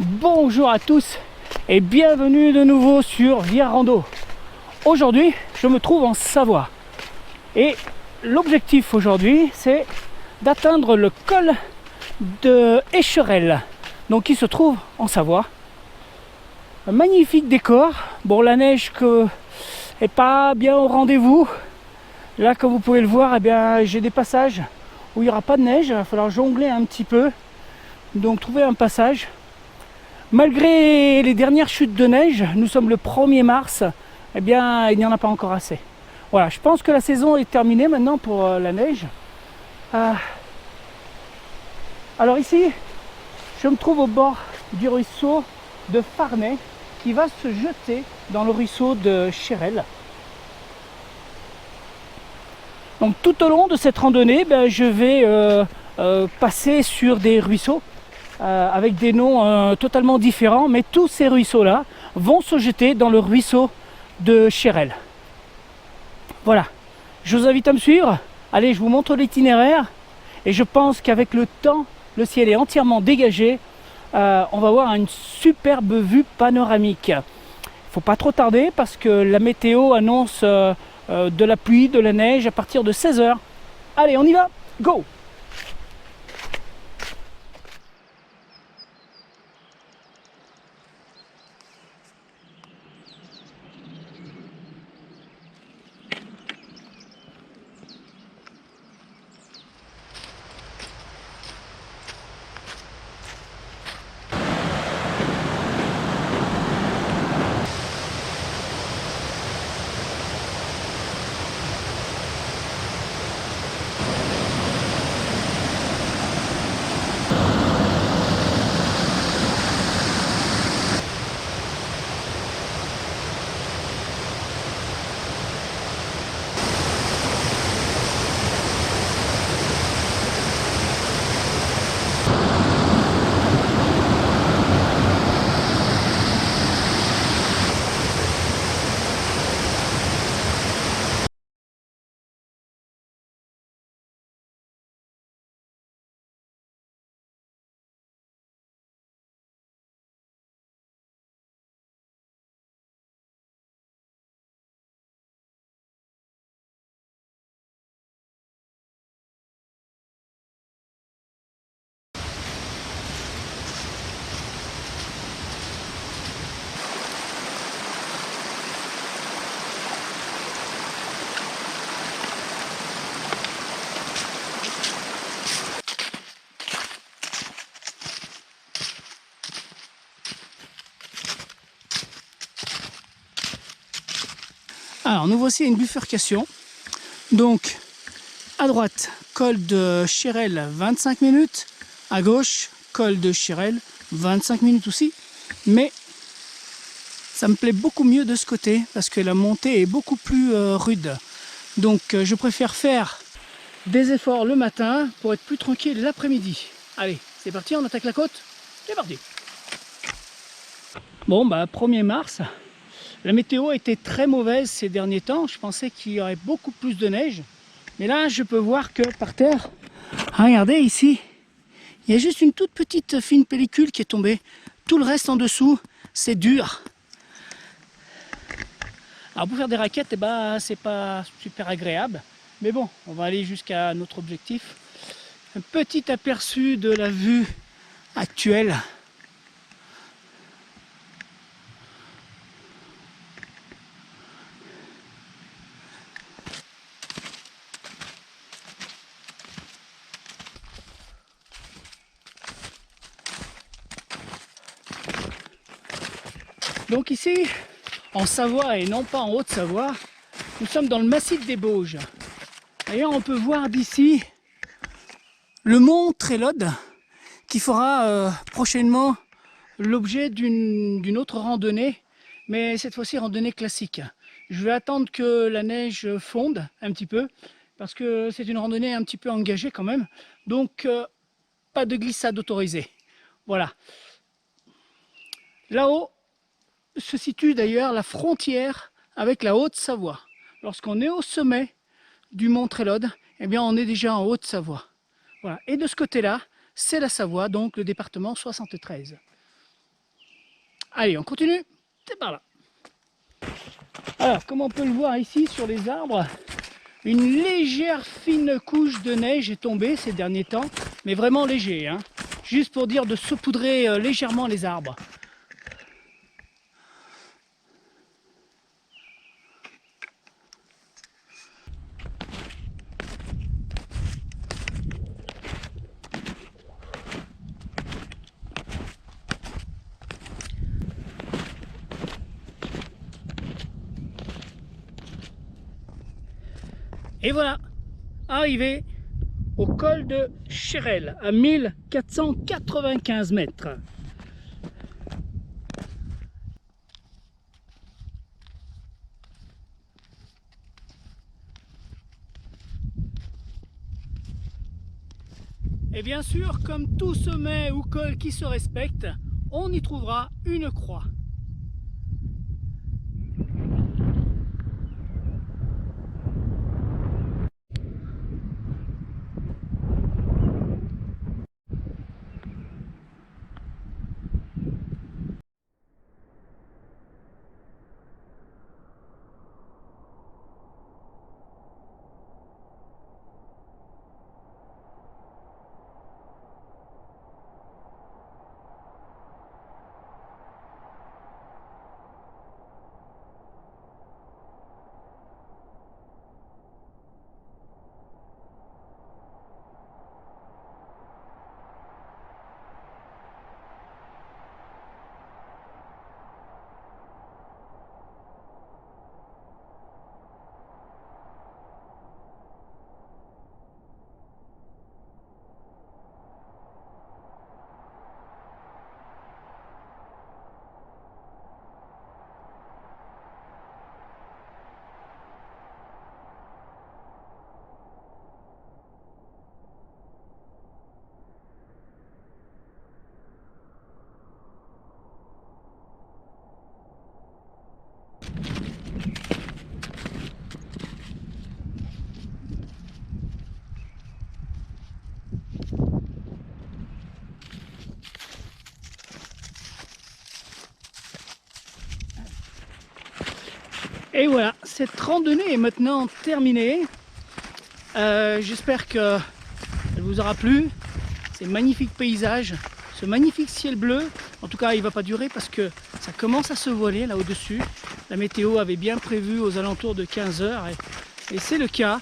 Bonjour à tous et bienvenue de nouveau sur Via Rando. Aujourd'hui, je me trouve en Savoie et l'objectif aujourd'hui, c'est d'atteindre le col de Écherel, donc qui se trouve en Savoie. Un magnifique décor. Bon, la neige est pas bien au rendez-vous. Là, comme vous pouvez le voir, eh bien, j'ai des passages où il n'y aura pas de neige. Il va falloir jongler un petit peu. Donc, trouver un passage. Malgré les dernières chutes de neige, nous sommes le 1er mars, eh bien, il n'y en a pas encore assez. Voilà, je pense que la saison est terminée maintenant pour la neige. Alors ici, je me trouve au bord du ruisseau de Farnay qui va se jeter dans le ruisseau de Cherel. Donc tout au long de cette randonnée, je vais passer sur des ruisseaux avec des noms totalement différents, mais tous ces ruisseaux-là vont se jeter dans le ruisseau de Cherel. Voilà, je vous invite à me suivre. Allez, je vous montre l'itinéraire et je pense qu'avec le temps, le ciel est entièrement dégagé. On va voir une superbe vue panoramique. Il ne faut pas trop tarder parce que la météo annonce de la pluie, de la neige à partir de 16h. Allez, on y va, go! Alors nous voici à une bifurcation. Donc à droite, col de Cherel 25 minutes. À gauche, col de Cherel 25 minutes aussi. Mais ça me plaît beaucoup mieux de ce côté parce que la montée est beaucoup plus rude. Donc je préfère faire des efforts le matin pour être plus tranquille l'après-midi. Allez, c'est parti, on attaque la côte. C'est parti. Bon, 1er mars. La météo a été très mauvaise ces derniers temps. Je pensais qu'il y aurait beaucoup plus de neige. Mais là, je peux voir que par terre, regardez ici, il y a juste une toute petite fine pellicule qui est tombée. Tout le reste en dessous, c'est dur. Alors pour faire des raquettes, c'est pas super agréable. Mais bon, on va aller jusqu'à notre objectif. Un petit aperçu de la vue actuelle. Donc ici, en Savoie et non pas en Haute-Savoie, nous sommes dans le massif des Bauges. D'ailleurs, on peut voir d'ici le mont Trélode qui fera prochainement l'objet d'une autre randonnée, mais cette fois-ci randonnée classique. Je vais attendre que la neige fonde un petit peu parce que c'est une randonnée un petit peu engagée quand même. Donc, pas de glissade autorisée. Voilà. Là-haut se situe d'ailleurs la frontière avec la Haute-Savoie. Lorsqu'on est au sommet du mont Trélode, eh bien on est déjà en Haute-Savoie. Voilà. Et de ce côté-là, c'est la Savoie, donc le département 73. Allez, on continue, c'est par là. Alors, comme on peut le voir ici sur les arbres, une légère fine couche de neige est tombée ces derniers temps, mais vraiment léger, hein, juste pour dire de saupoudrer légèrement les arbres. Et voilà, arrivé au col de Chérel à 1495 mètres. Et bien sûr, comme tout sommet ou col qui se respecte, on y trouvera une croix. Et voilà, cette randonnée est maintenant terminée. J'espère qu'elle vous aura plu. Ces magnifiques paysages, ce magnifique ciel bleu. En tout cas, il ne va pas durer parce que ça commence à se voiler là au-dessus. La météo avait bien prévu aux alentours de 15 h et c'est le cas.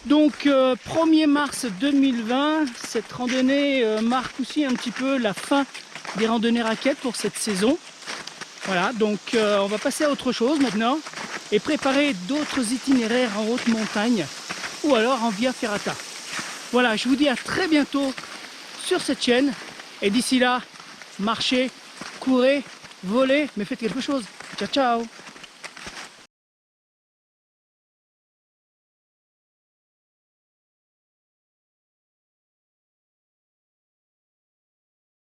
Donc 1er mars 2020, cette randonnée marque aussi un petit peu la fin des randonnées raquettes pour cette saison. Voilà, donc on va passer à autre chose maintenant et préparer d'autres itinéraires en haute montagne ou alors en via ferrata. Voilà, je vous dis à très bientôt sur cette chaîne et d'ici là, marchez, courez, volez, mais faites quelque chose. Ciao, ciao!